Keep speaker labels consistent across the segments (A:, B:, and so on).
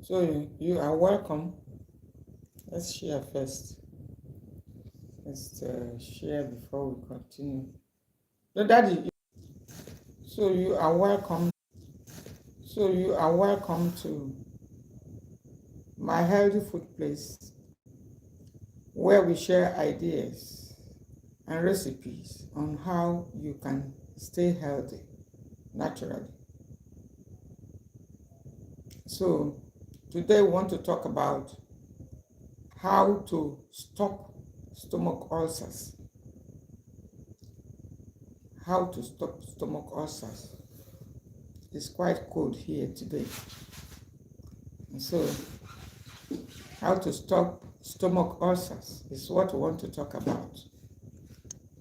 A: So you are welcome. Let's share first. Let's share before we continue. No, Daddy. So you are welcome. So you are welcome to my healthy food place, where we share ideas and recipes on how you can stay healthy naturally. So today we want to talk about how to stop stomach ulcers. How to stop stomach ulcers. It's quite cold here today. And so how to stop stomach ulcers is what we want to talk about.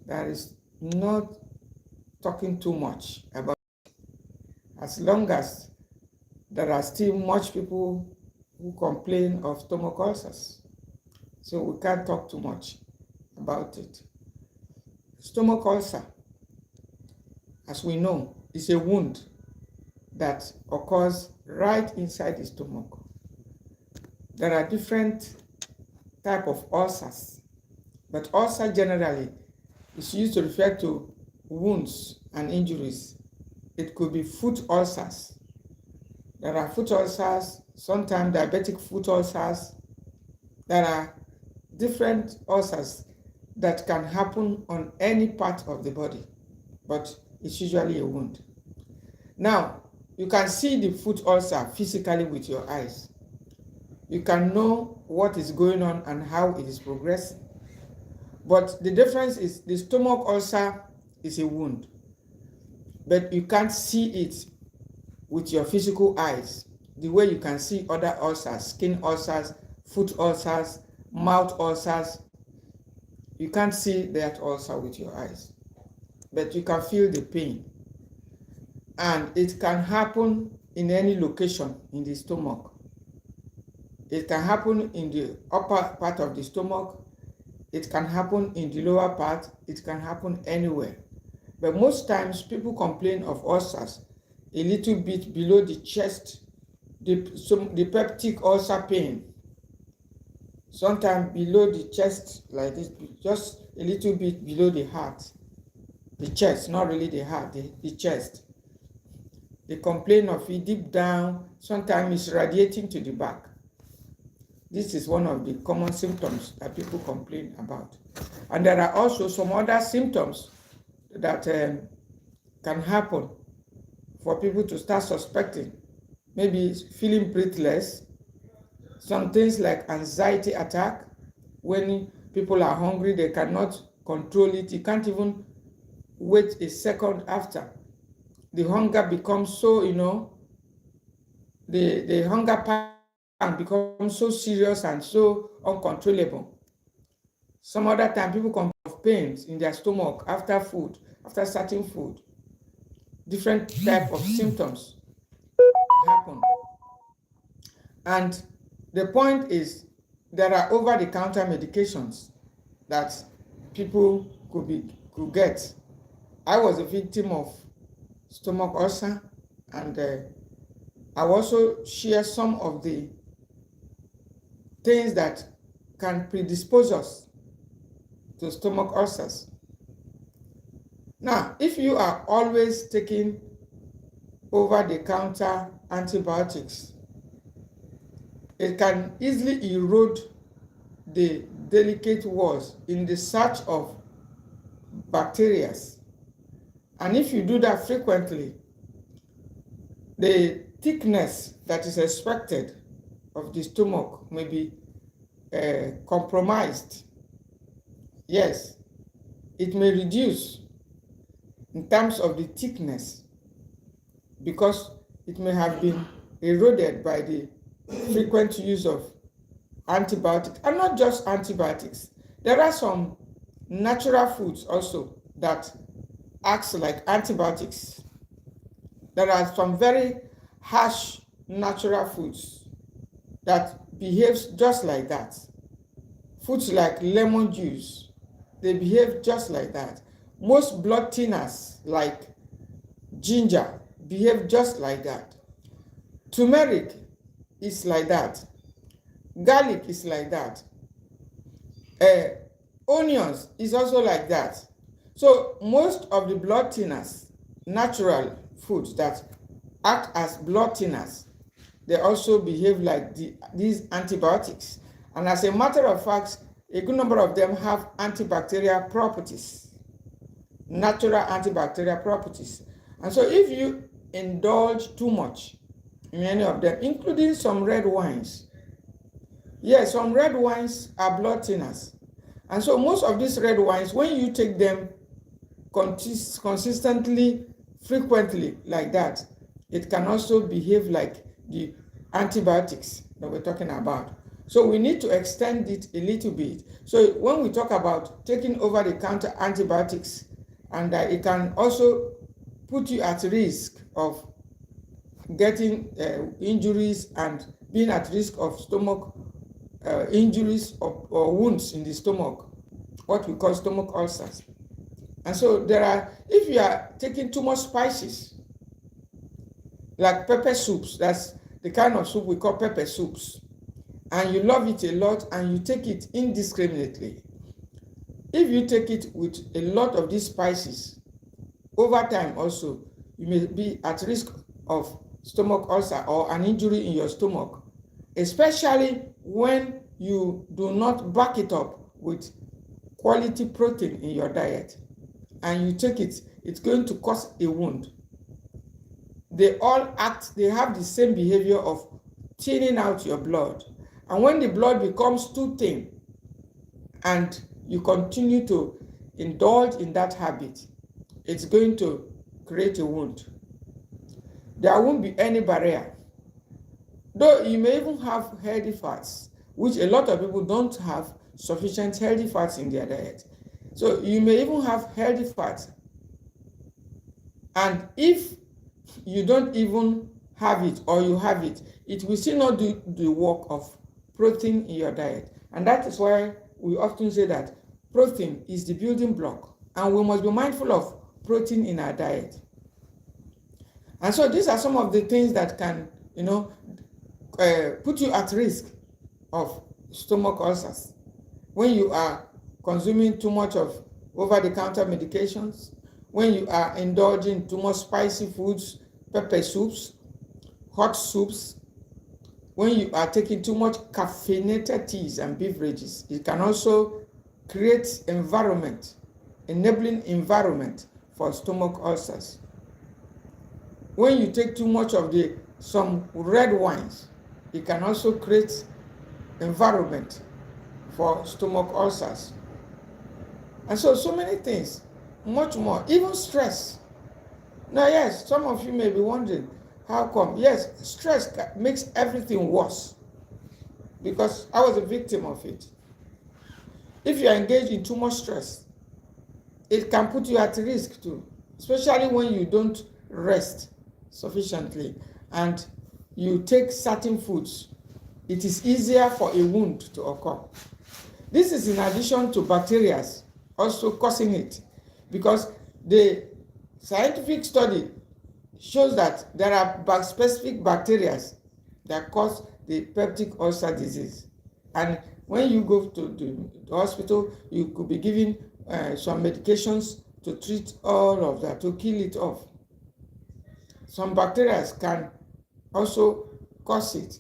A: That is not talking too much about, as long as there are still much people who complain of stomach ulcers. So we can't talk too much about it. Stomach ulcer, as we know, is a wound that occurs right inside the stomach. There are different types of ulcers, but ulcer generally is used to refer to wounds and injuries. It could be foot ulcers. There are foot ulcers, sometimes diabetic foot ulcers. There are different ulcers that can happen on any part of the body, but it's usually a wound. Now, you can see the foot ulcer physically with your eyes. You can know what is going on and how it is progressing. But the difference is the stomach ulcer is a wound, but you can't see it with your physical eyes the way you can see other ulcers, skin ulcers, foot ulcers, mouth ulcers. You can't see that ulcer with your eyes, but you can feel the pain. And it can happen in any location in the stomach. It can happen in the upper part of the stomach. It can happen in the lower part. It can happen anywhere. But most times people complain of ulcers a little bit below the chest, the peptic ulcer pain. Sometimes below the chest, like this, just a little bit below the heart. The chest, not really the heart, the chest. They complain of it deep down. Sometimes it's radiating to the back. This is one of the common symptoms that people complain about. And there are also some other symptoms that can happen for people to start suspecting. Maybe feeling breathless, some things like anxiety attack. When people are hungry, they cannot control it. You can't even wait a second after. The hunger becomes so, the hunger pain becomes so serious and so uncontrollable. Some other time, people complain of pains in their stomach after food, after certain food. Different type of symptoms happen. And the point is, there are over-the-counter medications that people could get. I was a victim of stomach ulcer, and I also share some of the things that can predispose us to stomach ulcers. Now, if you are always taking over-the-counter antibiotics, it can easily erode the delicate walls in the search of bacteria. And if you do that frequently, the thickness that is expected of the stomach may be compromised. Yes, it may reduce in terms of the thickness because it may have been eroded by the frequent use of antibiotics. And not just antibiotics. There are some natural foods also that acts like antibiotics. There are some very harsh natural foods that behaves just like that. Foods like lemon juice, they behave just like that. Most blood thinners like ginger behave just like that. Turmeric is like that. Garlic is like that. Onions is also like that. So most of the blood thinners, natural foods that act as blood thinners, they also behave like these antibiotics. And as a matter of fact, a good number of them have antibacterial properties, natural antibacterial properties. And so if you indulge too much in any of them, including some red wines, yes, some red wines are blood thinners. And so most of these red wines, when you take them consistently, frequently like that, it can also behave like the antibiotics that we're talking about. So we need to extend it a little bit. So when we talk about taking over-the-counter antibiotics, and it can also put you at risk of getting injuries and being at risk of stomach injuries or wounds in the stomach, what we call stomach ulcers. And so if you are taking too much spices, like pepper soups, that's the kind of soup we call pepper soups, and you love it a lot and you take it indiscriminately, if you take it with a lot of these spices, over time also, you may be at risk of stomach ulcer or an injury in your stomach, especially when you do not back it up with quality protein in your diet, and you take it, it's going to cause a wound. They have the same behavior of thinning out your blood. And when the blood becomes too thin and you continue to indulge in that habit, it's going to create a wound. There won't be any barrier. Though you may even have healthy fats, which a lot of people don't have sufficient healthy fats in their diet. So you may even have healthy fats. And if you don't even have it, or you have it, it will still not do the work of protein in your diet. And that is why we often say that protein is the building block, and we must be mindful of protein in our diet. And so these are some of the things that can, put you at risk of stomach ulcers. When you are consuming too much of over-the-counter medications, when you are indulging too much spicy foods, pepper soups, hot soups, when you are taking too much caffeinated teas and beverages, it can also create enabling environment for stomach ulcers. When you take too much of some red wines, it can also create environment for stomach ulcers. And so many things, much more, even stress. Now, yes, some of you may be wondering, how come? Yes, stress makes everything worse, because I was a victim of it. If you are engaged in too much stress, it can put you at risk too, especially when you don't rest sufficiently and you take certain foods. It is easier for a wound to occur. This is in addition to bacteria also causing it, because the scientific study shows that there are specific bacteria that cause the peptic ulcer disease. And when you go to the hospital, you could be given some medications to treat all of that, to kill it off. Some bacteria can also cause it.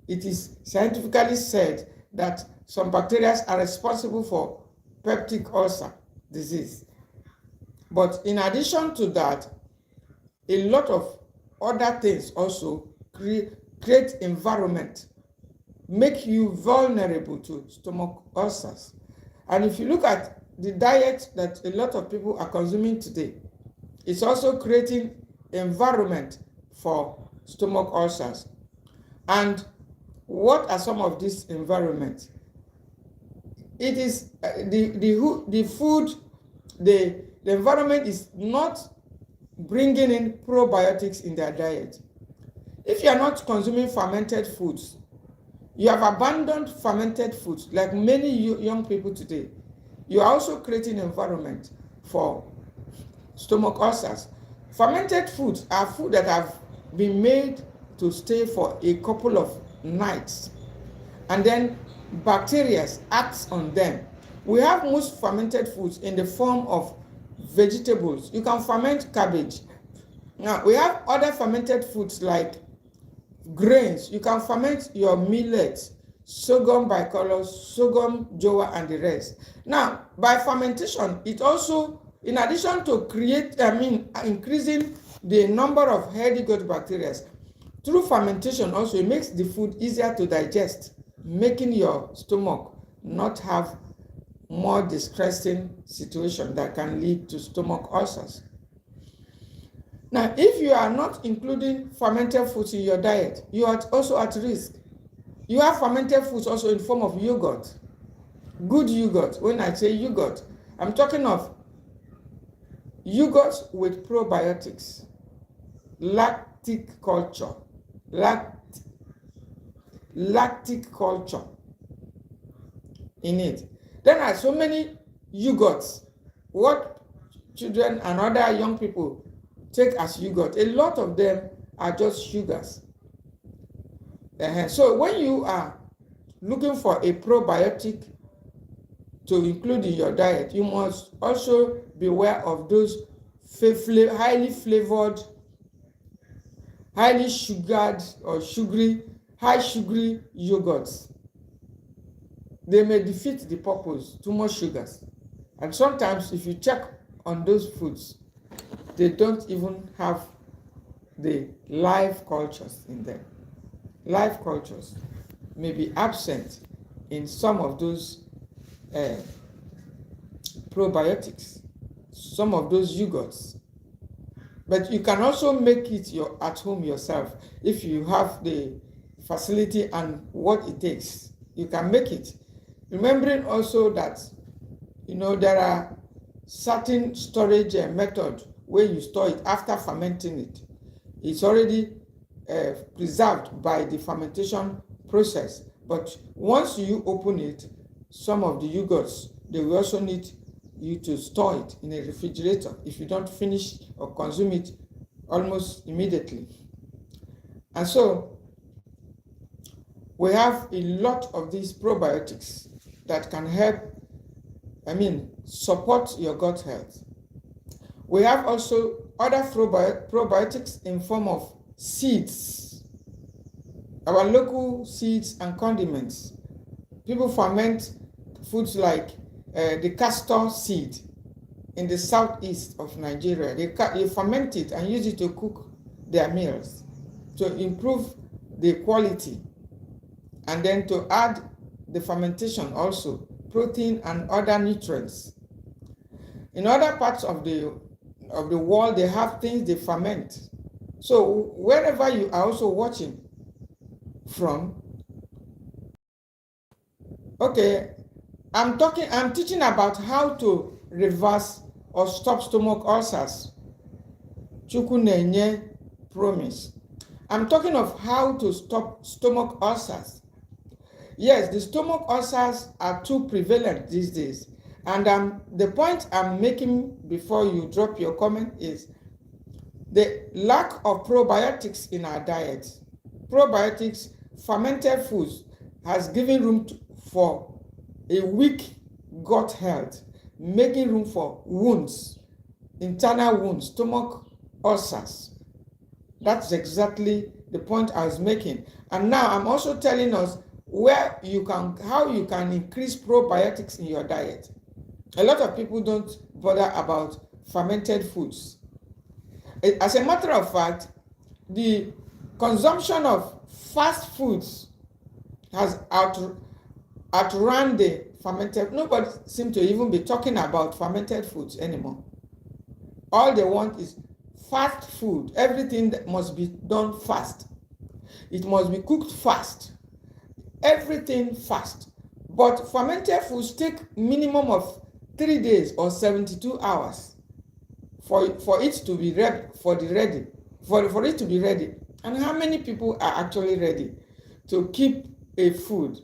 A: It is scientifically said that some bacteria are responsible for peptic ulcer disease. But in addition to that, a lot of other things also create environment, make you vulnerable to stomach ulcers. And if you look at the diet that a lot of people are consuming today, it's also creating environment for stomach ulcers. And what are some of these environments? It is the food, the environment is not bringing in probiotics in their diet. If you are not consuming fermented foods, you have abandoned fermented foods, like many young people today, you are also creating environment for stomach ulcers. Fermented foods are food that have been made to stay for a couple of nights, and then bacteria acts on them. We have most fermented foods in the form of vegetables. You can ferment cabbage. Now, we have other fermented foods like grains. You can ferment your millet, sorghum bicolor, sorghum jowar, and the rest. Now, by fermentation, it also, in addition to increasing the number of healthy gut bacteria, through fermentation also, it makes the food easier to digest, making your stomach not have more distressing situation that can lead to stomach ulcers. Now, if you are not including fermented foods in your diet, you are also at risk. You have fermented foods also in form of yogurt, good yogurt. When I say yogurt, I'm talking of yogurt with probiotics, lactic culture, lactic culture in it. There are so many yogurts, what children and other young people take as yogurt. A lot of them are just sugars. So when you are looking for a probiotic to include in your diet, you must also be aware of those highly flavored, highly sugared or high sugary yogurts. They may defeat the purpose, too much sugars. And sometimes if you check on those foods, they don't even have the live cultures in them. Live cultures may be absent in some of those probiotics, some of those yogurts. But you can also make it at home yourself if you have the facility and what it takes. You can make it. Remembering also that, there are certain storage method where you store it after fermenting it. It's already preserved by the fermentation process. But once you open it, some of the yogurts, they will also need you to store it in a refrigerator if you don't finish or consume it almost immediately. And so we have a lot of these probiotics that can help, support your gut health. We have also other probiotics in form of seeds, our local seeds and condiments. People ferment foods like the castor seed in the southeast of Nigeria. They ferment it and use it to cook their meals to improve the quality, and then to add the fermentation also, protein and other nutrients. In other parts of the world, they have things they ferment. So wherever you are also watching from, okay, I'm teaching about how to reverse or stop stomach ulcers. Chukunenye promise. I'm talking of how to stop stomach ulcers. Yes, the stomach ulcers are too prevalent these days. And the point I'm making before you drop your comment is the lack of probiotics in our diet. Probiotics, fermented foods, has given room for a weak gut health, making room for wounds, internal wounds, stomach ulcers. That's exactly the point I was making. And now I'm also telling us how you can increase probiotics in your diet. A lot of people don't bother about fermented foods. As a matter of fact, the consumption of fast foods has outrun the fermented. Nobody seems to even be talking about fermented foods anymore. All they want is fast food. Everything that must be done fast. It must be cooked fast. Everything fast. But fermented foods take minimum of 3 days or 72 hours for it to be ready, for it to be ready. And how many people are actually ready to keep a food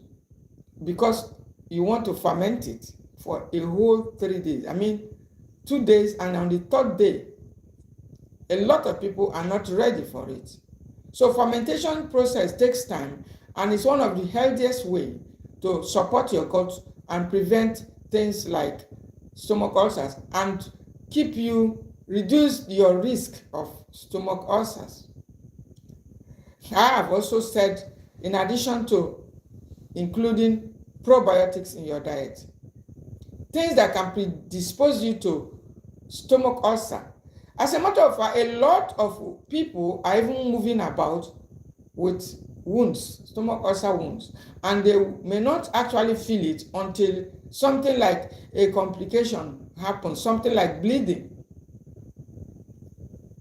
A: because you want to ferment it for a whole 3 days? 2 days, and on the third day, a lot of people are not ready for it. So fermentation process takes time, and it's one of the healthiest way to support your gut and prevent things like stomach ulcers and reduce your risk of stomach ulcers. I have also said, in addition to including probiotics in your diet, things that can predispose you to stomach ulcer. As a matter of fact, a lot of people are even moving about with wounds, stomach ulcer wounds, and they may not actually feel it until something like a complication happens, something like bleeding.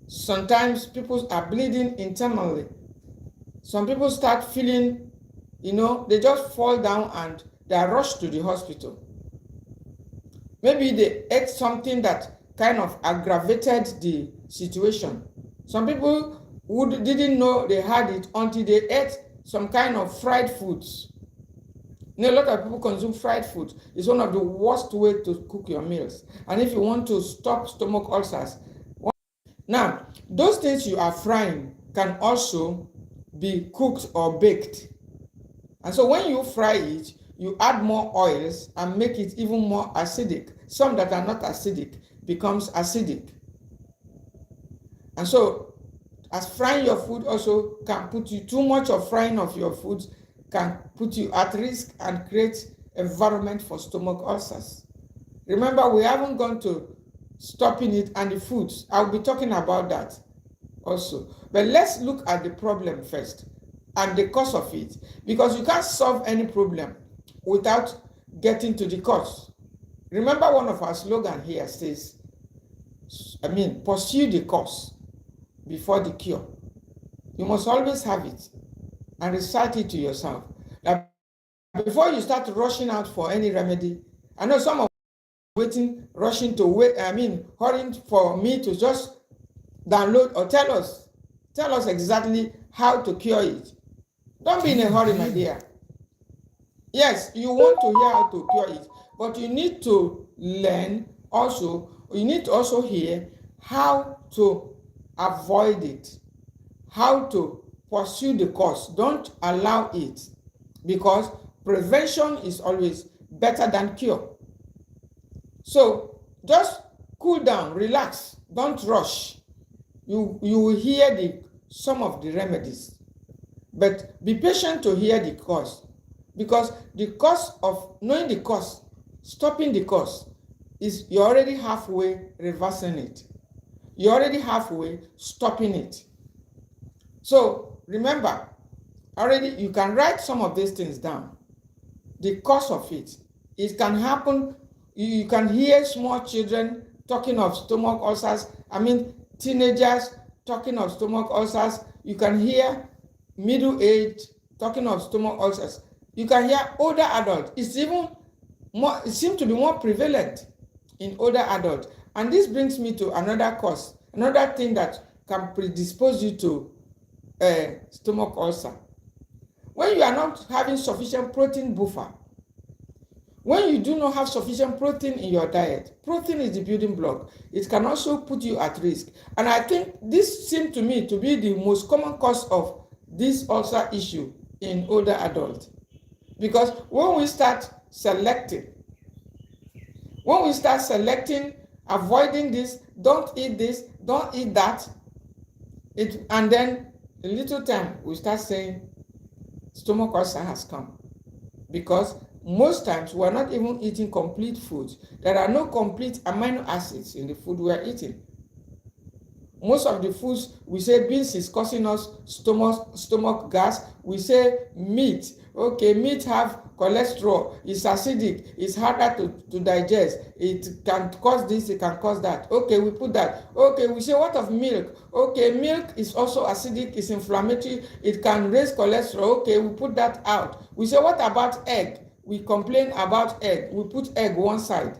A: Sometimes people are bleeding internally. Some people start feeling, they just fall down and they are rushed to the hospital. Maybe they ate something that kind of aggravated the situation. Some people who didn't know they had it until they ate some kind of fried foods. A lot of people consume fried food. It's one of the worst ways to cook your meals. And if you want to stop stomach ulcers, now, those things you are frying can also be cooked or baked. And so when you fry it, you add more oils and make it even more acidic. Some that are not acidic becomes acidic. And so, as frying your food also can put you, too much of frying of your food can put you at risk and create environment for stomach ulcers. Remember, we haven't gone to stopping it and the foods. I'll be talking about that also. But let's look at the problem first and the cause of it, because you can't solve any problem without getting to the cause. Remember, one of our slogans here says, pursue the cause before the cure. You must always have it and recite it to yourself. Now, before you start rushing out for any remedy, I know some of you hurrying for me to just download or tell us exactly how to cure it. Don't be in a hurry, my dear. Yes, you want to hear how to cure it, but you need to learn also, you need to also hear how to avoid it, how to pursue the cause. Don't allow it, because prevention is always better than cure. So just cool down, relax, don't rush. You will hear some of the remedies, but be patient to hear the cause, because the cause of knowing the cause, stopping the cause, is you're already halfway reversing it. You're already halfway stopping it. So remember, already you can write some of these things down. The cause of it can happen. You can hear small children talking of stomach ulcers. Teenagers talking of stomach ulcers. You can hear middle-aged talking of stomach ulcers. You can hear older adults. It seems to be more prevalent in older adults. And this brings me to another cause, another thing that can predispose you to stomach ulcer. When you are not having sufficient protein buffer, when you do not have sufficient protein in your diet, protein is the building block. It can also put you at risk. And I think this seemed to me to be the most common cause of this ulcer issue in older adults. Because when we start selecting, avoiding this, don't eat that, and then a little time we start saying stomach ulcer has come. Because most times we are not even eating complete foods. There are no complete amino acids in the food we are eating. Most of the foods, we say beans is causing us stomach gas. We say meat. Okay, meat have cholesterol. It's acidic. It's harder to digest. It can cause this. It can cause that. Okay, we put that. Okay, we say what of milk? Okay, milk is also acidic. It's inflammatory. It can raise cholesterol. Okay, we put that out. We say what about egg? We complain about egg. We put egg one side.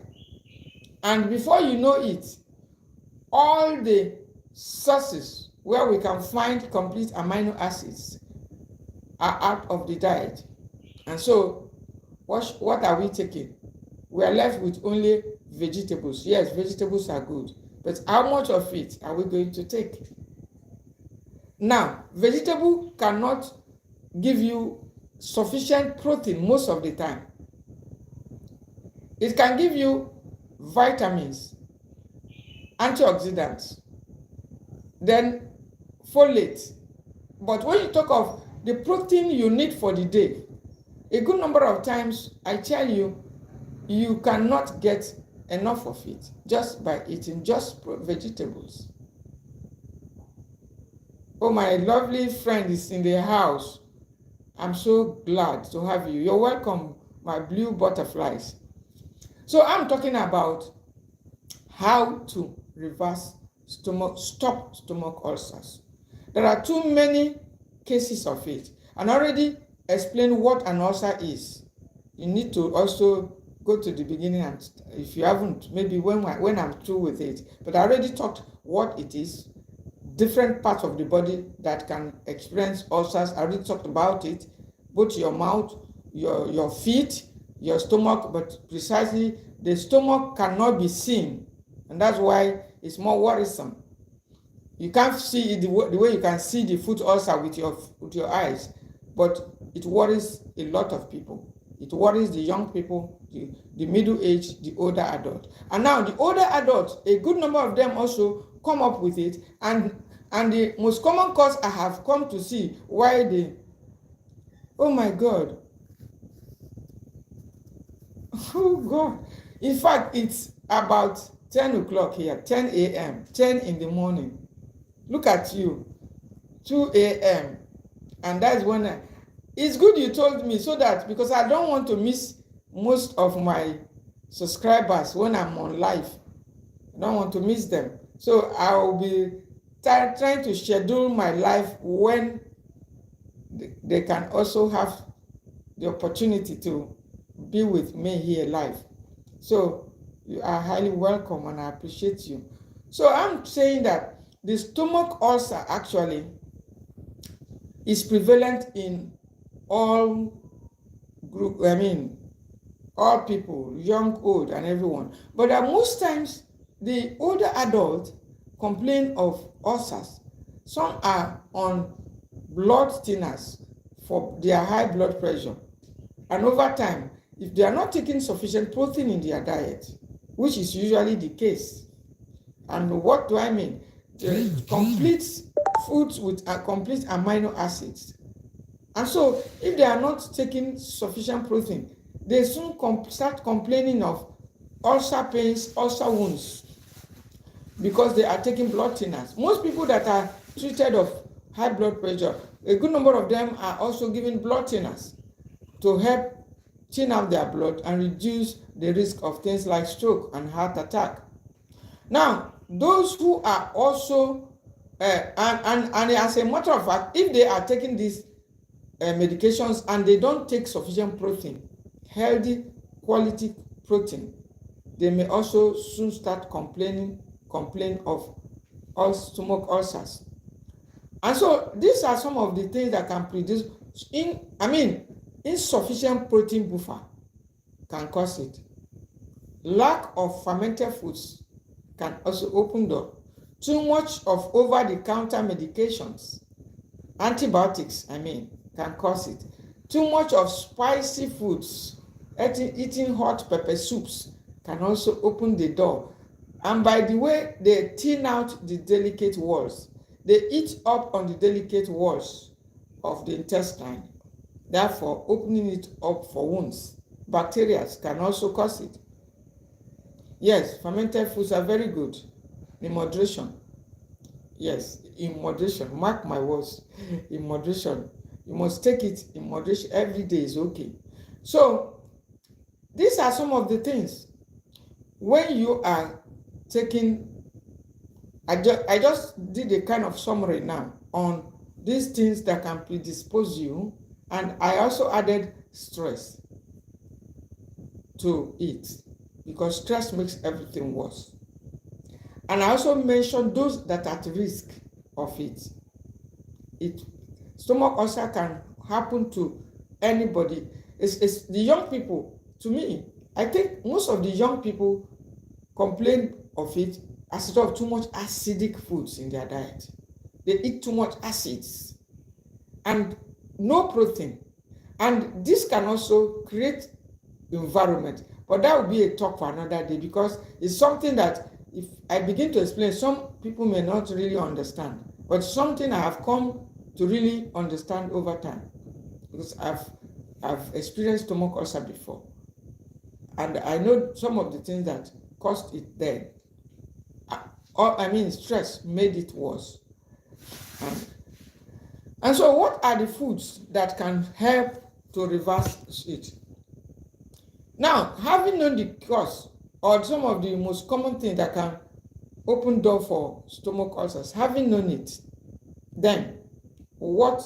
A: And before you know it, all the sources where we can find complete amino acids are out of the diet. And so, what are we taking? We are left with only vegetables. Yes, vegetables are good. But how much of it are we going to take? Now, vegetable cannot give you sufficient protein most of the time. It can give you vitamins, antioxidants, then folate. But when you talk of the protein you need for the day, a good number of times, I tell you, you cannot get enough of it just by eating just vegetables. Oh, my lovely friend is in the house. I'm so glad to have you. You're welcome, my blue butterflies. So I'm talking about how to stop stomach ulcers. There are too many cases of it. And I already explained what an ulcer is. You need to also go to the beginning, and if you haven't, maybe when I'm through with it. But I already talked what it is, different parts of the body that can experience ulcers. I already talked about it, both your mouth, your feet, your stomach, but precisely the stomach cannot be seen, and that's why it's more worrisome. You can't see it the way you can see the foot ulcer with your eyes, but it worries a lot of people. It worries the young people, the middle age, the older adult. And now the older adults, a good number of them also come up with it, and the most common cause I have come to see why oh my God. Oh God. In fact, it's about 10 o'clock here, 10 a.m., 10 in the morning. Look at you, 2 a.m. And that's when it's good you told me, so that, because I don't want to miss most of my subscribers when I'm on live. I don't want to miss them. So I will be trying to schedule my life when they can also have the opportunity to be with me here live. So you are highly welcome, and I appreciate you. So I'm saying that the stomach ulcer actually is prevalent in all group, all people, young, old, and everyone. But most times, the older adults complain of ulcers. Some are on blood thinners for their high blood pressure. And over time, if they are not taking sufficient protein in their diet, which is usually the case, and what do I mean? Complete foods with complete amino acids. And so, if they are not taking sufficient protein, they soon start complaining of ulcer pains, ulcer wounds, because they are taking blood thinners. Most people that are treated of high blood pressure, a good number of them are also given blood thinners to help thin out their blood and reduce the risk of things like stroke and heart attack. Now, those who are also, and as a matter of fact, if they are taking these medications and they don't take sufficient protein, healthy quality protein, they may also soon start complain of stomach ulcers. And so these are some of the things that can produce insufficient protein buffer can cause it. Lack of fermented foods can also open door. Too much of over-the-counter medications, antibiotics, can cause it. Too much of spicy foods, eating hot pepper soups can also open the door. And by the way, they thin out the delicate walls. They eat up on the delicate walls of the intestine, therefore opening it up for wounds. Bacteria can also cause it. Yes, fermented foods are very good in moderation. Yes, in moderation. Mark my words, in moderation. You must take it in moderation. Every day is okay. So, these are some of the things. When you are taking, I just did a kind of summary now on these things that can predispose you, and I also added stress to it, because stress makes everything worse. And I also mentioned those that are at risk of it. Stomach ulcer can happen to anybody. It's the young people. To me, I think most of the young people complain of it as a result of too much acidic foods in their diet. They eat too much acids and no protein. And this can also create environment, but that will be a talk for another day, because it's something that if I begin to explain, some people may not really understand, but something I have come to really understand over time, because I've experienced stomach ulcer before, and I know some of the things that caused it then. Stress made it worse. And so what are the foods that can help to reverse it? Now, having known the cause, or some of the most common things that can open door for stomach ulcers, having known it, then what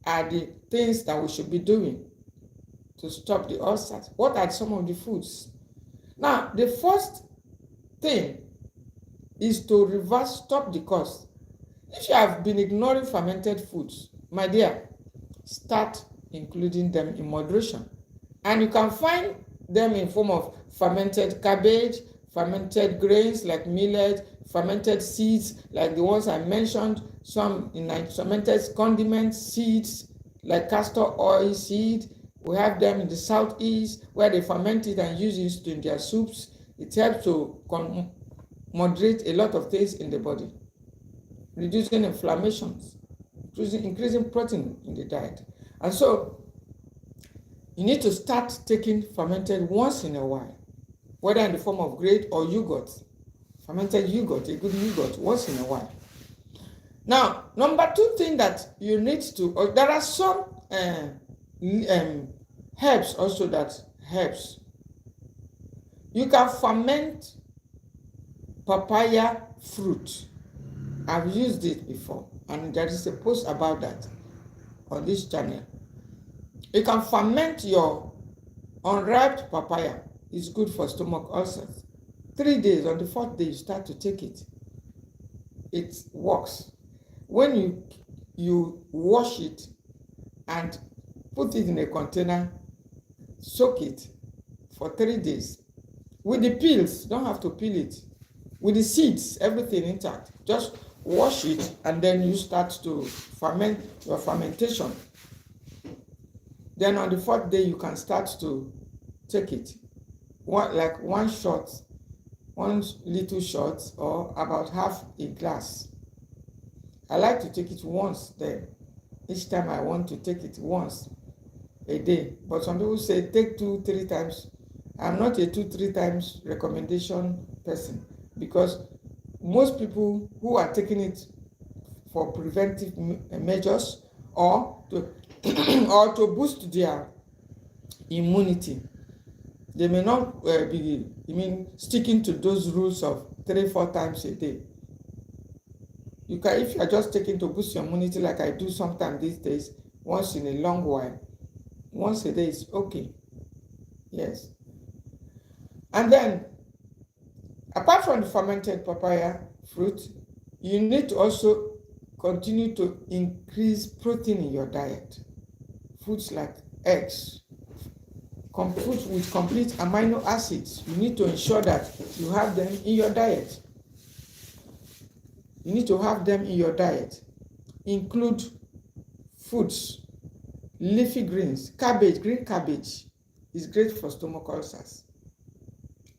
A: are the things that we should be doing to stop the ulcers? What are some of the foods? Now, the first thing is to stop the cause. If you have been ignoring fermented foods, my dear, start including them in moderation. And you can find them in form of fermented cabbage, fermented grains like millet, fermented seeds like the ones I mentioned, some in fermented condiments, seeds like castor oil seed. We have them in the southeast where they ferment it and use it in their soups. It helps to moderate a lot of things in the body, reducing inflammations, increasing protein in the diet. And so you need to start taking fermented once in a while, whether in the form of grape or yogurt, fermented yogurt, a good yogurt, once in a while. Now, number two thing that you need to, there are some herbs also that helps. You can ferment papaya fruit. I've used it before, and there is a post about that on this channel. You can ferment your unripe papaya. It's good for stomach ulcers. 3 days, on the 4th day, you start to take it. It works. When you wash it and put it in a container, soak it for 3 days. With the peels, don't have to peel it. With the seeds, everything intact. Just wash it, and then you start to ferment your fermentation. Then on the 4th day, you can start to take it. One little shot, or about half a glass. I like to take it once then. Each time I want to take it once a day. But some people say take 2-3 times. I'm not a 2-3 times recommendation person, because most people who are taking it for preventive measures or to or to boost their immunity, they may not be sticking to those rules of 3-4 times a day. You can, if you are just taking to boost your immunity, like I do sometimes these days, once in a long while, once a day is okay. Yes. And then, apart from the fermented papaya fruit, you need to also continue to increase protein in your diet. Foods like eggs, foods with complete amino acids, you need to ensure that you have them in your diet. You need to have them in your diet. Include foods, leafy greens, cabbage, green cabbage is great for stomach ulcers.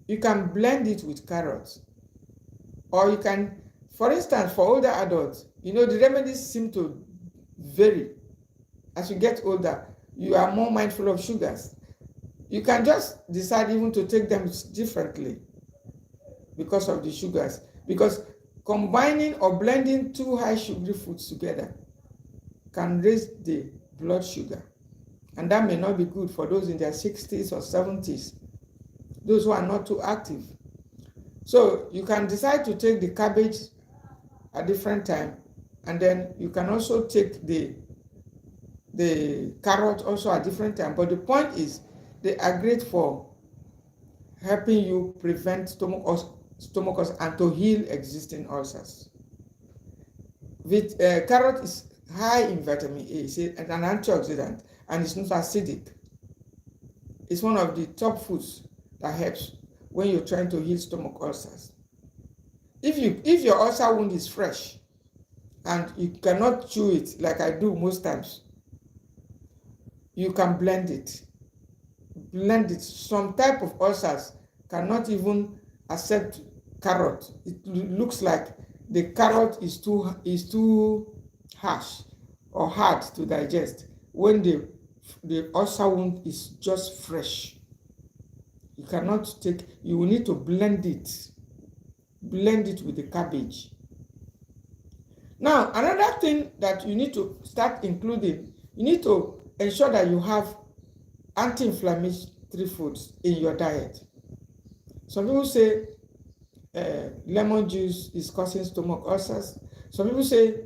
A: You can blend it with carrots. Or you can, for instance, for older adults, the remedies seem to vary. As you get older, you are more mindful of sugars. You can just decide even to take them differently because of the sugars. Because combining or blending 2 high sugary foods together can raise the blood sugar. And that may not be good for those in their 60s or 70s, those who are not too active. So you can decide to take the cabbage at different time, and then you can also take the carrot also at different time. But the point is, they are great for helping you prevent stomach ulcers and to heal existing ulcers. Carrot is high in vitamin A, it's an antioxidant, and it's not acidic. It's one of the top foods that helps when you're trying to heal stomach ulcers. If your ulcer wound is fresh and you cannot chew it like I do most times, you can blend it. Blend it. Some type of ulcers cannot even accept carrot. It looks like the carrot is too harsh or hard to digest when the ulcer wound is just fresh. You cannot take, you will need to blend it with the cabbage. Now, another thing that you need to start including, you need to ensure that you have anti-inflammatory foods in your diet. Some people say lemon juice is causing stomach ulcers. Some people say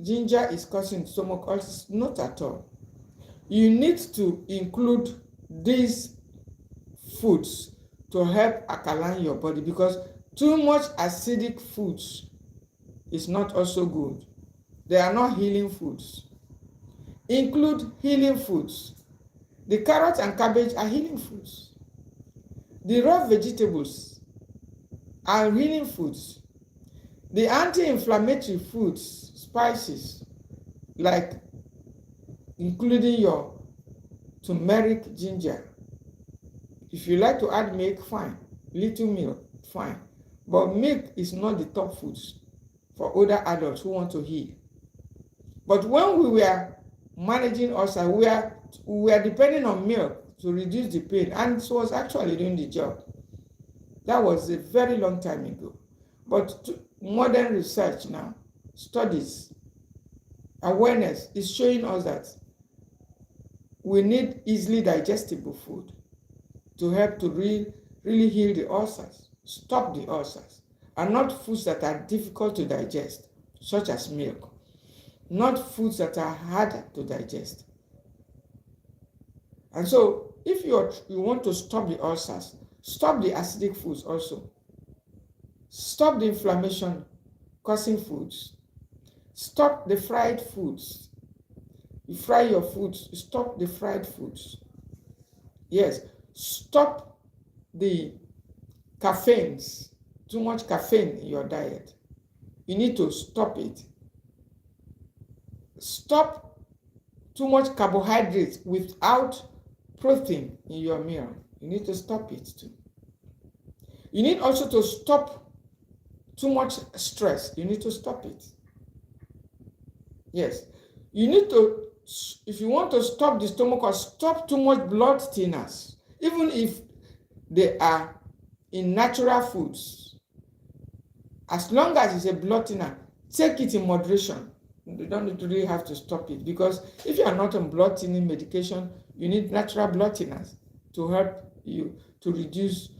A: ginger is causing stomach ulcers. Not at all. You need to include these foods to help alkaline your body, because too much acidic foods is not also good. They are not healing foods. Include healing foods. The carrot and cabbage are healing foods. The raw vegetables are healing foods. The anti-inflammatory foods, spices, like including your turmeric, ginger. If you like to add milk, fine. Little milk, fine. But milk is not the top foods for older adults who want to heal. But when we were managing ulcer, we were depending on milk to reduce the pain, and it was actually doing the job. That was a very long time ago. But modern research now, studies, awareness is showing us that we need easily digestible food to help to really heal the ulcers, stop the ulcers, and not foods that are difficult to digest, such as milk, not foods that are harder to digest. And so, if you want to stop the ulcers, stop the acidic foods also. Stop the inflammation causing foods. Stop the fried foods. You fry your foods, stop the fried foods. Yes, stop the caffeines, too much caffeine in your diet. You need to stop it. Stop too much carbohydrates without protein in your meal. You need to stop it too. You need also to stop too much stress. You need to stop it. Yes. You need to, if you want to stop the stomach ulcer, stop too much blood thinners. Even if they are in natural foods, as long as it's a blood thinner, take it in moderation. You don't really have to stop it, because if you are not on blood thinning medication, you need natural blood thinners to help you to reduce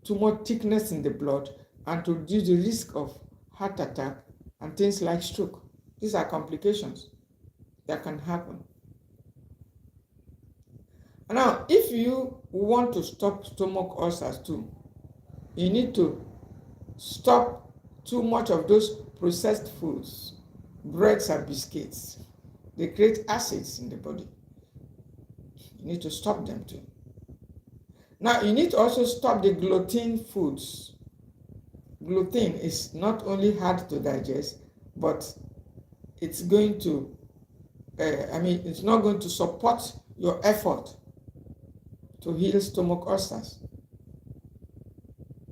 A: too much thickness in the blood and to reduce the risk of heart attack and things like stroke. These are complications that can happen. Now, if you want to stop stomach ulcers too, you need to stop too much of those processed foods, breads and biscuits. They create acids in the body. You need to stop them too. Now, you need to also stop the gluten foods. Gluten is not only hard to digest, but it's going to, it's not going to support your effort to heal stomach ulcers.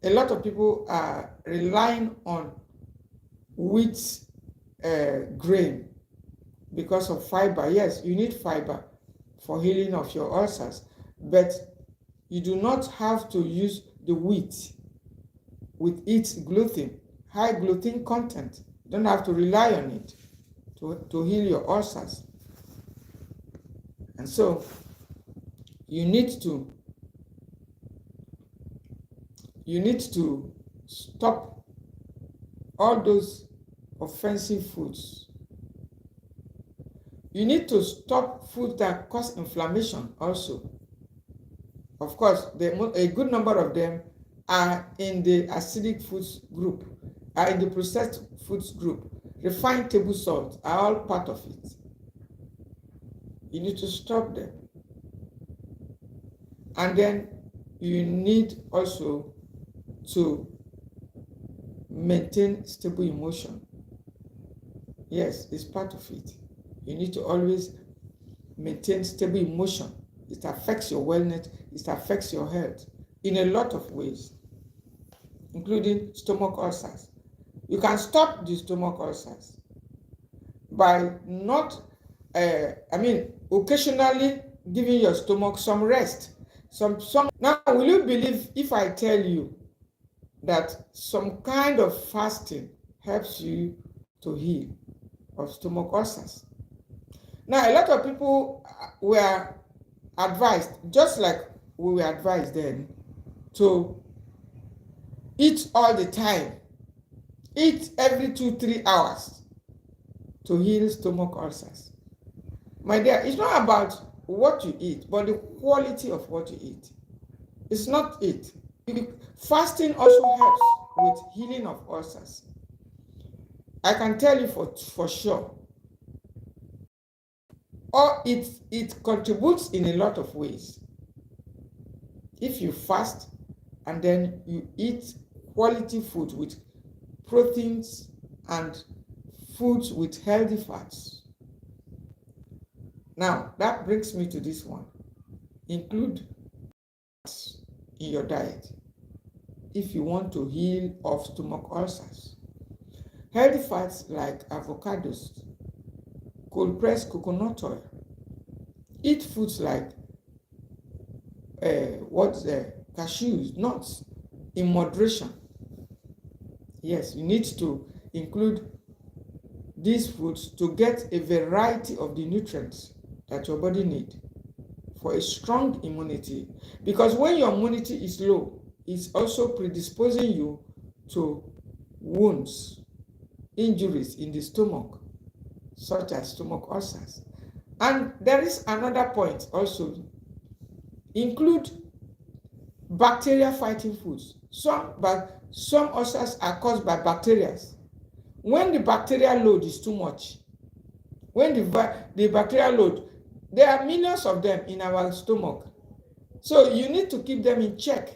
A: A lot of people are relying on wheat grain because of fiber. Yes, you need fiber for healing of your ulcers, but you do not have to use the wheat with its gluten, high gluten content. You don't have to rely on it to heal your ulcers. And so you need to stop all those offensive foods. You need to stop foods that cause inflammation also. Of course, a good number of them are in the acidic foods group, are in the processed foods group. Refined table salt are all part of it. You need to stop them. And then you need also to maintain stable emotion. Yes, it's part of it. You need to always maintain stable emotion. It affects your wellness. It affects your health in a lot of ways, including stomach ulcers. You can stop the stomach ulcers by not, occasionally giving your stomach some rest. Now, will you believe if I tell you that some kind of fasting helps you to heal of stomach ulcers? Now, a lot of people were advised, just like we were advised then, to eat all the time, eat every 2-3 hours to heal stomach ulcers. My dear, it's not about what you eat, but the quality of what you eat. It's not it. Fasting also helps with healing of ulcers. I can tell you for sure. Or it contributes in a lot of ways. If you fast and then you eat quality food with proteins and foods with healthy fats. Now, that brings me to this one. Include fats in your diet if you want to heal of stomach ulcers. Healthy fats like avocados, cold-pressed coconut oil. Eat foods like cashews, nuts, in moderation. Yes, you need to include these foods to get a variety of the nutrients that your body needs for a strong immunity. Because when your immunity is low, it's also predisposing you to wounds, injuries in the stomach, such as stomach ulcers. And there is another point also. Include bacteria fighting foods. Some ulcers are caused by bacteria. When the bacterial load is too much, when the bacterial load, there are millions of them in our stomach. So you need to keep them in check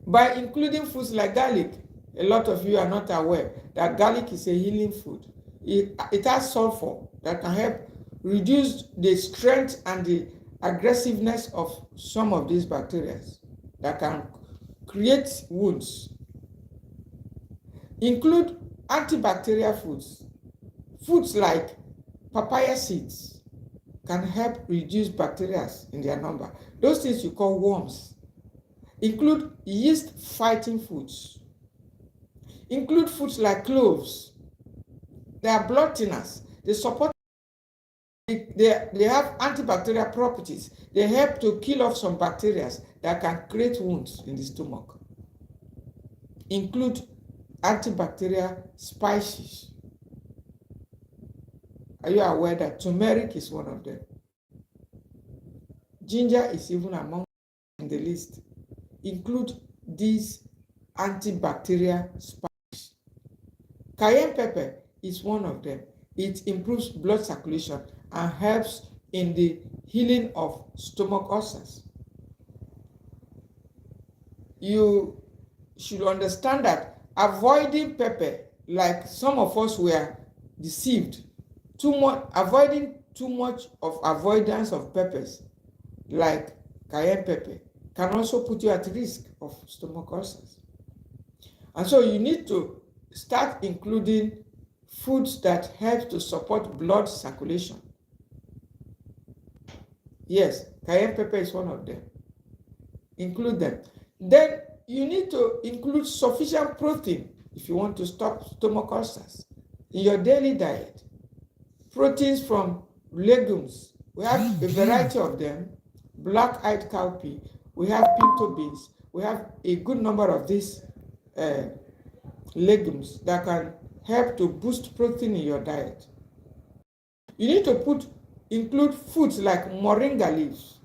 A: by including foods like garlic. A lot of you are not aware that garlic is a healing food. It has sulfur that can help reduce the strength and the aggressiveness of some of these bacteria that can create wounds. Include antibacterial foods. Foods like papaya seeds can help reduce bacteria in their number. Those things you call worms. Include yeast-fighting foods. Include foods like cloves. They are blood thinners. They have antibacterial properties. They help to kill off some bacteria that can create wounds in the stomach. Include antibacterial spices. Are you aware that turmeric is one of them? Ginger is even among in the list. Include these antibacterial spices. Cayenne pepper is one of them. It improves blood circulation and helps in the healing of stomach ulcers. You should understand that avoiding pepper, like some of us were deceived, avoiding too much of avoidance of peppers, like cayenne pepper, can also put you at risk of stomach ulcers. And so you need to start including foods that help to support blood circulation. Yes, cayenne pepper is one of them. Include them. Then you need to include sufficient protein if you want to stop stomach ulcers in your daily diet. Proteins from legumes. We have a variety of them. Black-eyed cowpea. We have pinto beans. We have a good number of these legumes that can help to boost protein in your diet. You need to include foods like moringa leaves.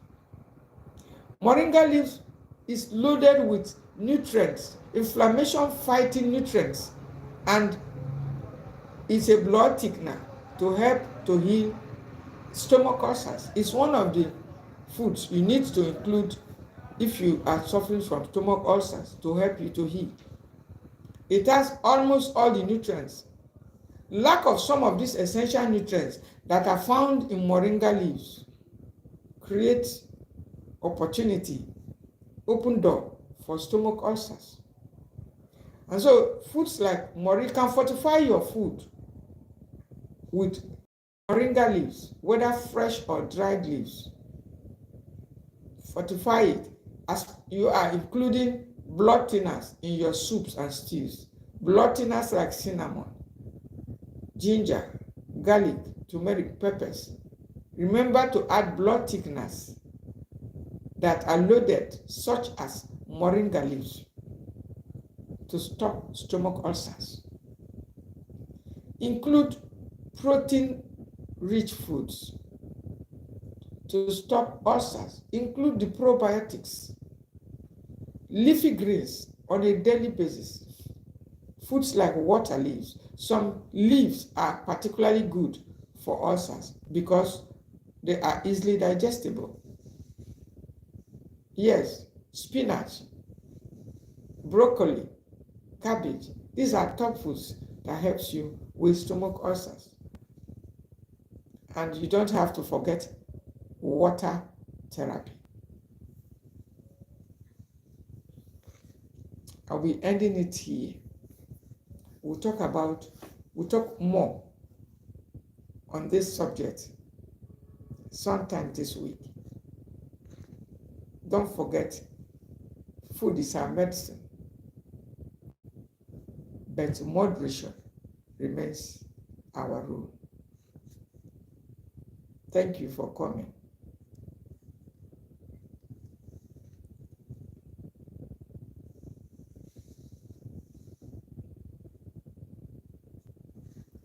A: Moringa leaves is loaded with nutrients, inflammation-fighting nutrients, and it's a blood thickener to help to heal stomach ulcers. It's one of the foods you need to include if you are suffering from stomach ulcers to help you to heal. It has almost all the nutrients lack of some of these essential nutrients that are found in moringa leaves creates opportunity, open door for stomach ulcers. And so foods like moringa can fortify your food with moringa leaves, whether fresh or dried leaves. Fortify it as you are including blood thinners in your soups and stews. Blood thinners like cinnamon, ginger, garlic, turmeric, peppers. Remember to add blood thickeners that are loaded, such as moringa leaves, to stop stomach ulcers. Include protein-rich foods to stop ulcers. Include the probiotics. Leafy greens on a daily basis. Foods like water leaves. Some leaves are particularly good for ulcers because they are easily digestible. Yes, spinach, broccoli, cabbage. These are top foods that helps you with stomach ulcers. And you don't have to forget water therapy. I'll be ending it here. We'll talk more on this subject sometime this week. Don't forget, food is our medicine, but moderation remains our rule. Thank you for coming.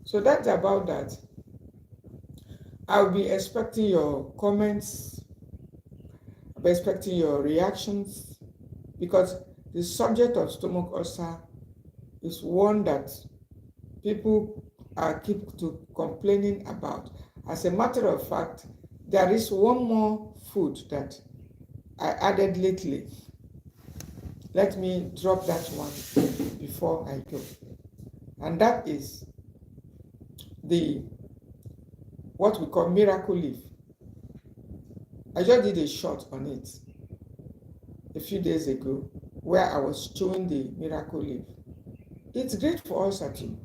A: So that's about that. I'll be expecting your comments. I'll be expecting your reactions, because the subject of stomach ulcer is one that people keep complaining about. As a matter of fact, there is one more food that I added lately. Let me drop that one before I go. And that is what we call miracle leaf. I just did a shot on it a few days ago where I was chewing the miracle leaf. It's great for ulcer too,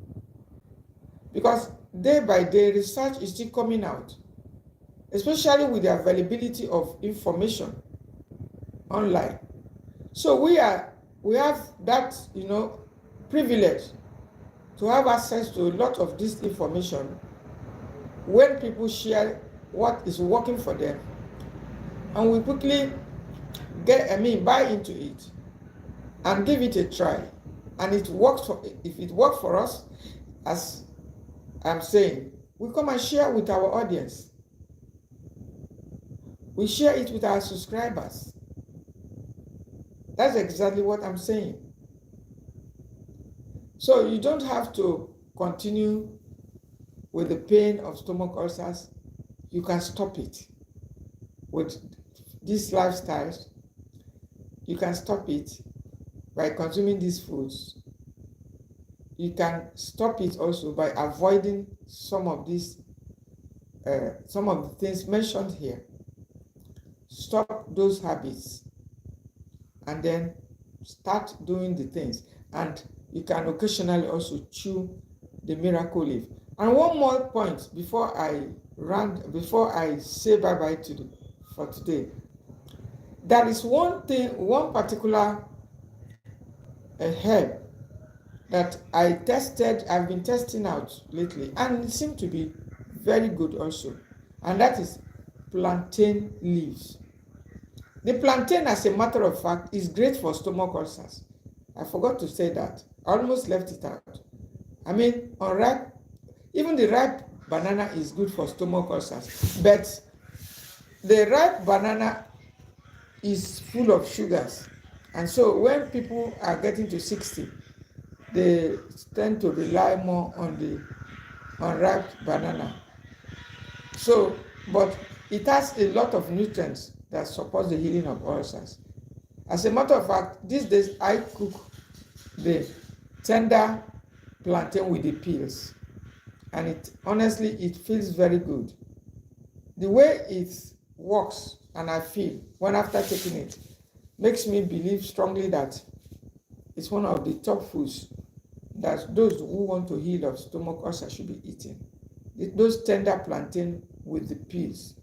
A: because day by day research is still coming out, especially with the availability of information online. So we have that privilege to have access to a lot of this information when people share what is working for them, and we quickly buy into it and give it a try. And if it works for us, as I'm saying, we come and share with our audience. We share it with our subscribers. That's exactly what I'm saying. So you don't have to continue with the pain of stomach ulcers. You can stop it with these lifestyles. You can stop it by consuming these foods. You can stop it also by avoiding some of the things mentioned here. Stop those habits and then start doing the things. And you can occasionally also chew the miracle leaf. And one more point before I say bye-bye for today. There is one particular herb that I've been testing out lately, and it seemed to be very good also. And that is plantain leaves. The plantain, as a matter of fact, is great for stomach ulcers. I forgot to say that. I almost left it out. Even the ripe banana is good for stomach ulcers. But the ripe banana is full of sugars. And so when people are getting to 60, they tend to rely more on ripe banana. So, but it has a lot of nutrients that support the healing of ulcers. As a matter of fact, these days I cook the tender plantain with the peels. and it honestly, it feels very good. The way it works and I feel when after taking it makes me believe strongly that it's one of the top foods that those who want to heal of stomach ulcer should be eating. Those tender plantain with the peels,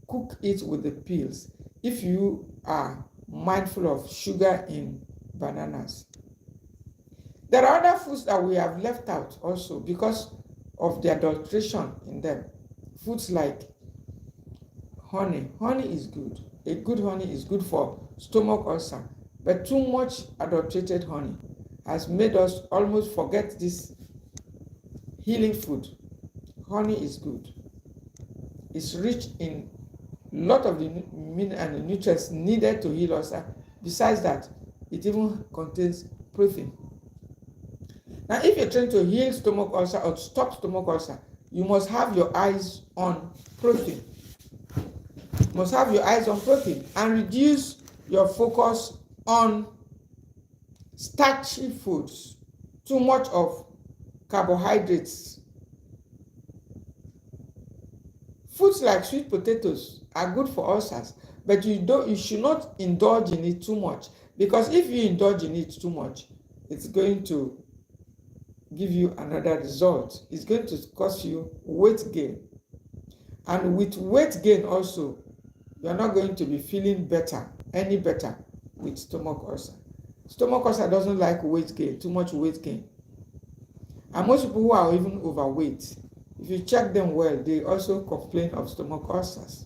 A: cook it with the peels. If you are mindful of sugar in bananas. There are other foods that we have left out also because of the adulteration in them. Foods like honey. Honey is good. A good honey is good for stomach ulcer, but too much adulterated honey has made us almost forget this healing food. Honey is good. It's rich in a lot of the minerals and nutrients needed to heal ulcer. Besides that, it even contains protein. Now, if you're trying to heal stomach ulcer or stop stomach ulcer, you must have your eyes on protein. You must have your eyes on protein and reduce your focus on starchy foods, too much of carbohydrates. Foods like sweet potatoes are good for ulcers, but you should not indulge in it too much, because if you indulge in it too much, it's going to give you another result. It's going to cause you weight gain. And with weight gain also, you're not going to be feeling better, any better with stomach ulcer. Stomach ulcer doesn't like weight gain, too much weight gain. And most people who are even overweight, if you check them well, they also complain of stomach ulcers.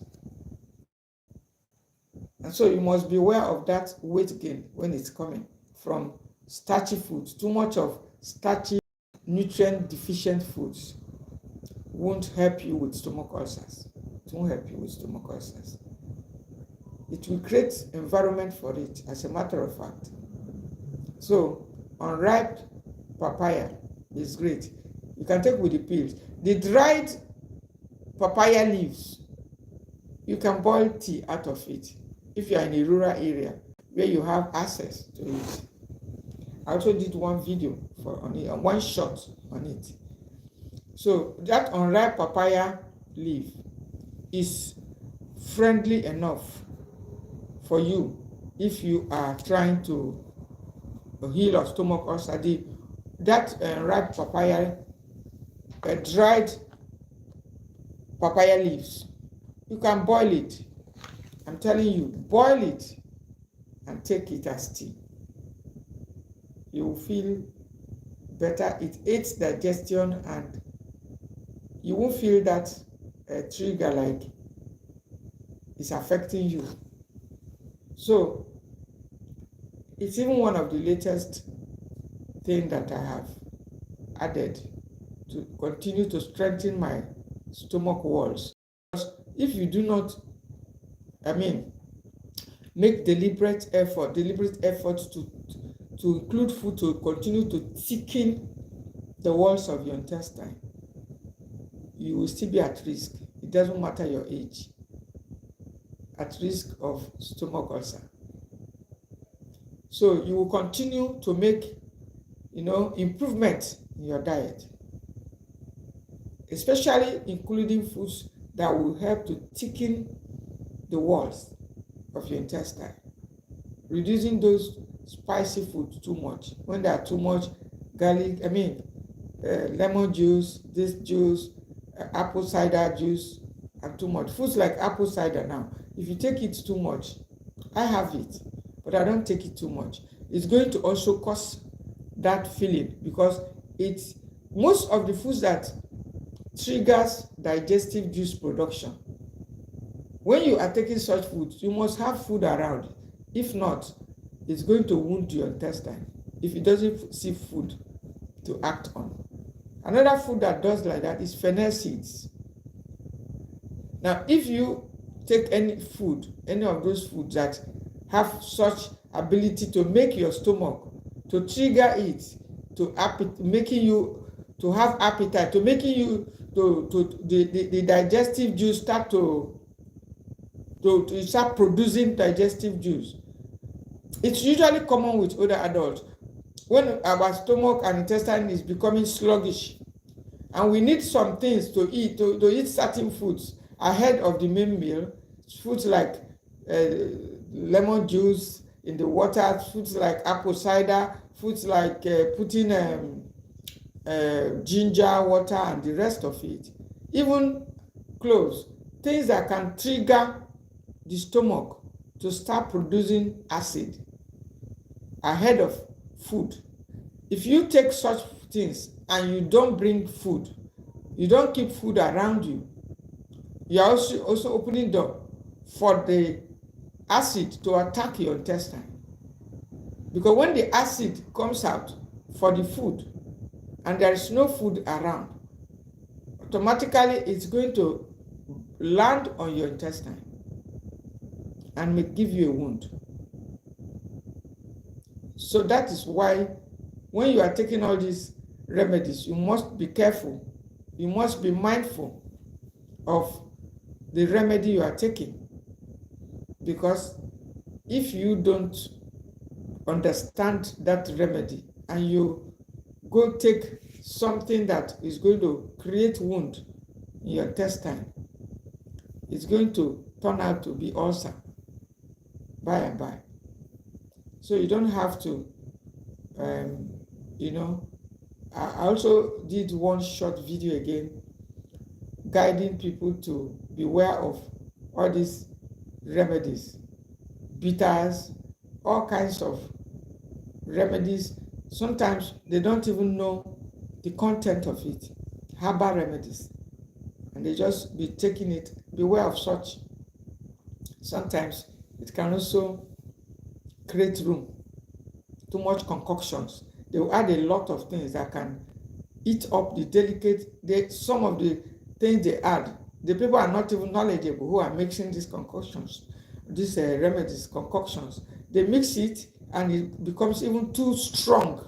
A: And so you must be aware of that weight gain when it's coming from starchy foods. Too much of starchy, nutrient deficient foods won't help you with stomach ulcers. It won't help you with stomach ulcers. It will create environment for it, as a matter of fact. So unripe papaya is great. You can take with the peels. The dried papaya leaves, you can boil tea out of it if you are in a rural area where you have access to it. I also did one video on it, one shot on it. So that unripe papaya leaf is friendly enough for you if you are trying to heal of stomach ulcer. That ripe papaya, dried papaya leaves, you can boil it. I'm telling you, boil it and take it as tea. You will feel better. It aids digestion and you won't feel that trigger like it's affecting you. So it's even one of the latest things that I have added to continue to strengthen my stomach walls. Because if you do not, make deliberate effort to include food to continue to thicken the walls of your intestine, you will still be at risk. It doesn't matter your age, at risk of stomach ulcer. So you will continue to make, improvement in your diet, especially including foods that will help to thicken the walls of your intestine, reducing those spicy foods too much. When there are too much garlic, lemon juice, this juice, apple cider juice, and too much. Foods like apple cider now, if you take it too much, I have it, but I don't take it too much. It's going to also cause that feeling, because it's most of the foods that triggers digestive juice production. When you are taking such foods, you must have food around. If not, it's going to wound your intestine if it doesn't see food to act on. Another food that does like that is fennel seeds. Now, if you take any food, any of those foods that have such ability to make your stomach, to trigger it, to making you to have appetite, to making you the digestive juice start to start producing digestive juice. It's usually common with older adults when our stomach and intestine is becoming sluggish, And we need some things to eat certain foods ahead of the main meal. Foods like lemon juice in the water, foods like apple cider, foods like putting ginger water and the rest of it. Even cloves, things that can trigger the stomach to start producing acid ahead of food. If you take such things and you don't bring food, you don't keep food around you, you are also opening door for the acid to attack your intestine. Because when the acid comes out for the food and there is no food around, automatically it's going to land on your intestine and may give you a wound. So that is why when you are taking all these remedies, you must be careful. You must be mindful of the remedy you are taking. Because if you don't understand that remedy and you go take something that is going to create wound in your intestine, it's going to turn out to be ulcer by and by. So you don't have to, I also did one short video again guiding people to beware of all these remedies, bitters, all kinds of remedies. Sometimes they don't even know the content of it, herbal remedies, and they just be taking it. Beware of such. Sometimes it can also create room, too much concoctions. They will add a lot of things that can eat up the delicate, some of the things they add. The people are not even knowledgeable who are mixing these concoctions, these remedies, concoctions. They mix it and it becomes even too strong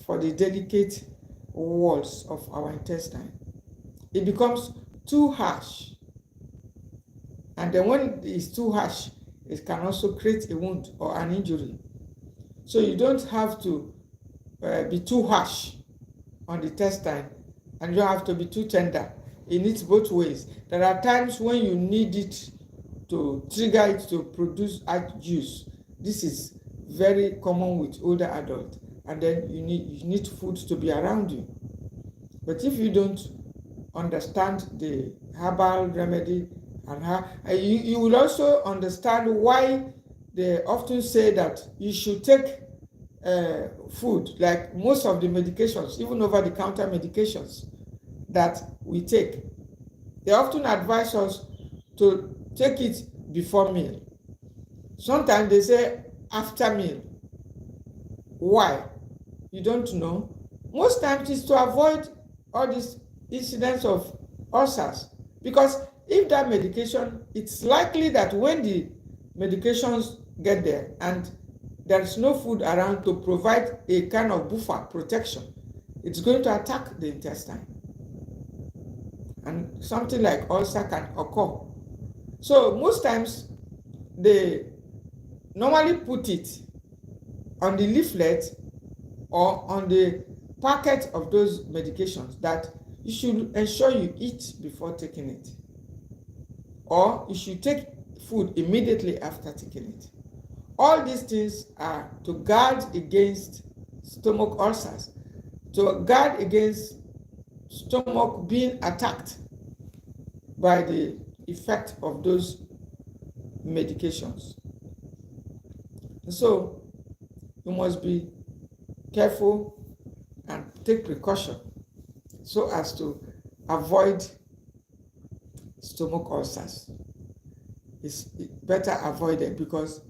A: for the delicate walls of our intestine. It becomes too harsh. And then when it's too harsh, it can also create a wound or an injury. So you don't have to be too harsh on the intestine, and you don't have to be too tender. It needs both ways. There are times when you need it to trigger it to produce juice. This is very common with older adults. And then you need food to be around you. But if you don't understand the herbal remedy and how, you will also understand why they often say that you should take food, like most of the medications, even over-the-counter medications that we take. They often advise us to take it before meal. Sometimes they say after meal. Why? You don't know. Most times it's to avoid all these incidents of ulcers. Because if that medication, it's likely that when the medications get there and there is no food around to provide a kind of buffer protection, it's going to attack the intestine. And something like ulcer can occur. So most times they normally put it on the leaflet or on the packet of those medications that you should ensure you eat before taking it, or you should take food immediately after taking it. All these things are to guard against stomach ulcers, to guard against stomach being attacked by the effect of those medications. So you must be careful and take precaution so as to avoid stomach ulcers. It's better avoided because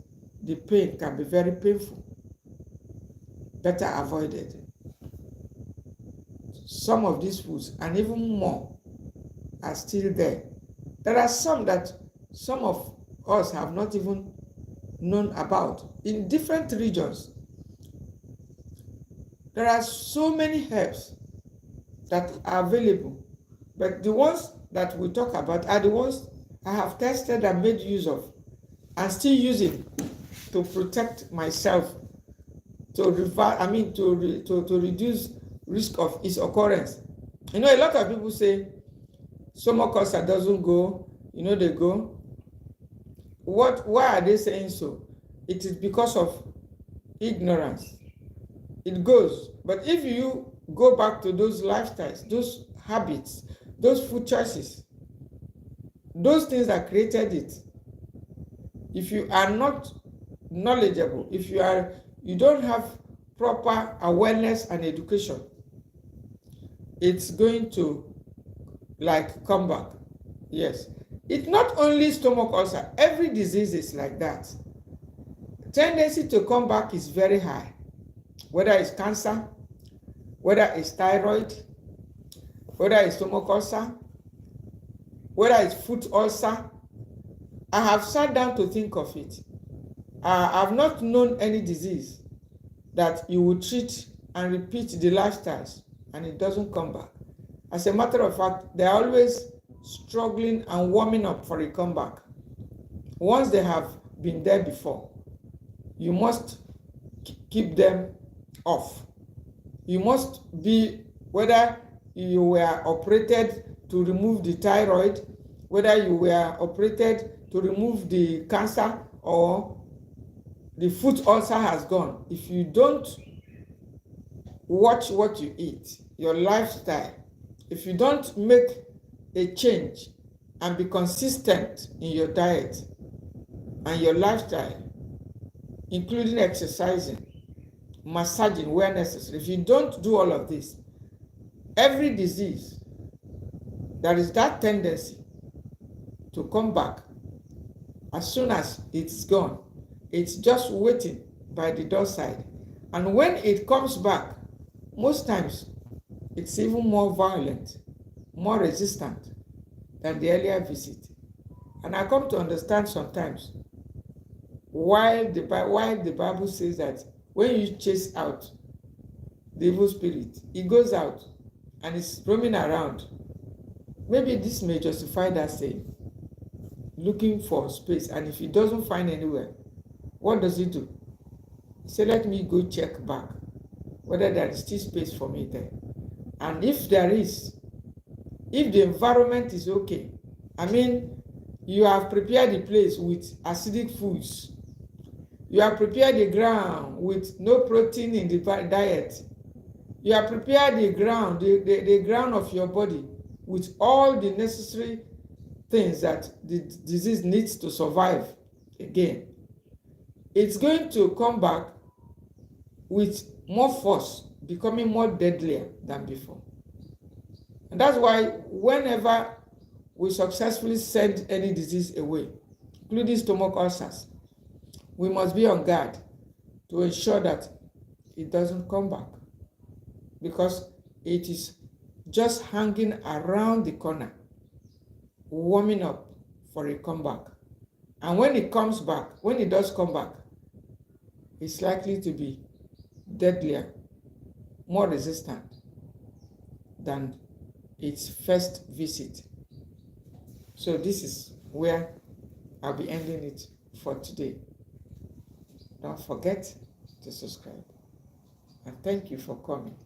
A: the pain can be very painful. Better avoided. Some of these foods, and even more, are still there. There are some that some of us have not even known about. In different regions, there are so many herbs that are available, but the ones that we talk about are the ones I have tested and made use of and still using to protect myself, to reduce risk of its occurrence. You know, a lot of people say stomach ulcer doesn't go, they go. Why are they saying so? It is because of ignorance. It goes. But if you go back to those lifestyles, those habits, those food choices, those things that created it, if you are not knowledgeable, if you don't have proper awareness and education, it's going to come back. Yes. It's not only stomach ulcer, every disease is like that. Tendency to come back is very high. Whether it's cancer, whether it's thyroid, whether it's stomach ulcer, whether it's foot ulcer. I have sat down to think of it. I've not known any disease that you would treat and repeat the lifestyles and it doesn't come back. As a matter of fact, they're always struggling and warming up for a comeback. Once they have been there before, you must keep them off. You must be, whether you were operated to remove the thyroid, whether you were operated to remove the cancer, or the foot ulcer has gone. If you don't watch what you eat, your lifestyle, if you don't make a change and be consistent in your diet and your lifestyle, including exercising, massaging where necessary, if you don't do all of this, every disease, there is that tendency to come back as soon as it's gone. It's just waiting by the doorside. And when it comes back, most times it's even more violent, more resistant than the earlier visit. And I come to understand sometimes why the Bible says that when you chase out the evil spirit, it goes out and it's roaming around. Maybe this may justify that saying, looking for space, and if it doesn't find anywhere, what does it do? He said, let me go check back whether there is still space for me there. And if there is, if the environment is okay, I mean, you have prepared the place with acidic foods, you have prepared the ground with no protein in the diet, you have prepared the ground, the ground of your body with all the necessary things that the disease needs to survive again, it's going to come back with more force, becoming more deadlier than before. And that's why whenever we successfully send any disease away, including stomach ulcers, we must be on guard to ensure that it doesn't come back, because it is just hanging around the corner, warming up for a comeback. And when it comes back, when it does come back, it's likely to be deadlier, more resistant than its first visit. So this is where I'll be ending it for today. Don't forget to subscribe. And thank you for coming.